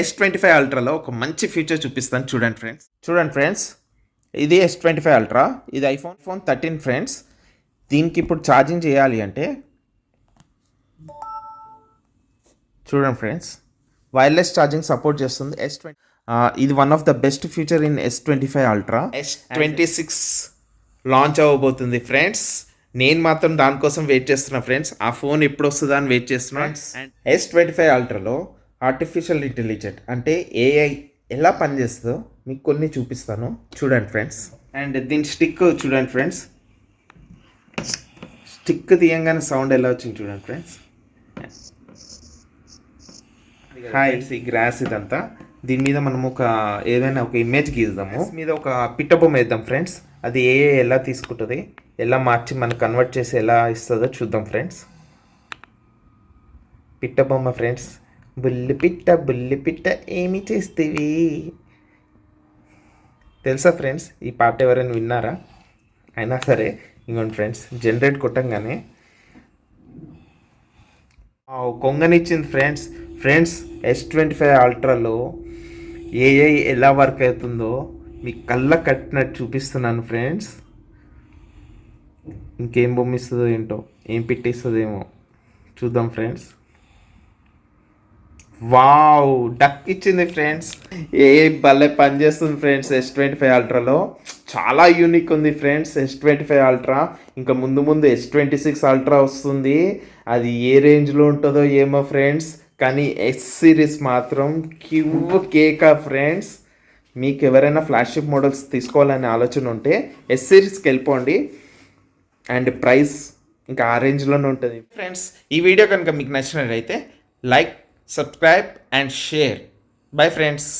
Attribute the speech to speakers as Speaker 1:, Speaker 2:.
Speaker 1: S25 అల్ట్రాలో ఒక మంచి feature చూపిస్తాను చూడండి ఫ్రెండ్స్ ఇది S25 అల్ట్రా, ఇది ఐఫోన్ 13 ఫ్రెండ్స్. దీనికి ఇప్పుడు ఛార్జింగ్ చేయాలి అంటే చూడండి ఫ్రెండ్స్, వైర్లెస్ ఛార్జింగ్ సపోర్ట్ చేస్తుంది. ఇది one of the best feature in S25 ultra. S26 launch అవ్వబోతుంది ఫ్రెండ్స్. నేను మాత్రం దానికోసం వెయిట్ చేస్తున్నా ఫ్రెండ్స్. ఆ ఫోన్ ఎప్పుడు వస్తుందా అని వెయిట్ చేస్తున్నా. S25 అల్ట్రాలో ఆర్టిఫిషియల్ ఇంటెలిజెంట్ అంటే ఏఐ ఎలా పనిచేస్తుందో మీకు కొన్ని చూపిస్తాను చూడండి ఫ్రెండ్స్. అండ్ దీని స్టిక్ చూడండి ఫ్రెండ్స్, స్టిక్ తీయంగానే సౌండ్ ఎలా వచ్చింది చూడండి ఫ్రెండ్స్. హాయ్, ఈ గ్రాస్ ఇదంతా. దీని మీద మనం ఏదైనా ఒక ఇమేజ్ గీద్దాము, మీద ఒక పిట్ట బొమ్మ వేద్దాం ఫ్రెండ్స్. అది ఏఐ ఎలా తీసుకుంటుంది, ఎలా మార్చి మనకు కన్వర్ట్ చేసి ఎలా ఇస్తుందో చూద్దాం ఫ్రెండ్స్. పిట్ట బొమ్మ ఫ్రెండ్స్. బుల్లి పిట్ట ఏమి చేస్తేవి తెలుసా ఫ్రెండ్స్? ఈ పాట ఎవరైనా విన్నారా? అయినా సరే ఇంకోండి ఫ్రెండ్స్, జనరేట్ కొట్టంగానే కొంగనిచ్చింది ఫ్రెండ్స్. S25 అల్ట్రాలో ఏఐ ఎలా వర్క్ అవుతుందో మీకు కళ్ళ కట్టినట్టు చూపిస్తున్నాను ఫ్రెండ్స్. ఇంకేం బొమ్మిస్తుందో ఏంటో, ఏం పెట్టిస్తుందేమో చూద్దాం ఫ్రెండ్స్. వావ్, డక్ ఇచ్చింది ఫ్రెండ్స్. ఏఐ భలే పనిచేస్తుంది ఫ్రెండ్స్. S25 అల్ట్రాలో చాలా యూనిక్ ఉంది ఫ్రెండ్స్ S25 అల్ట్రా. ఇంకా ముందు S26 అల్ట్రా వస్తుంది. అది ఏ రేంజ్లో ఉంటుందో ఏమో ఫ్రెండ్స్, కానీ S సిరీస్ మాత్రం కేకా ఫ్రెండ్స్. మీకు ఎవరైనా ఫ్లాగ్షిప్ మోడల్స్ తీసుకోవాలనే ఆలోచన ఉంటే S సిరీస్కి వెళ్ళిపోండి. అండ్ ప్రైస్ ఇంకా ఆ రేంజ్లోనే ఉంటుంది ఫ్రెండ్స్. ఈ వీడియో కనుక మీకు నచ్చినట్లయితే like, subscribe and share. Bye friends.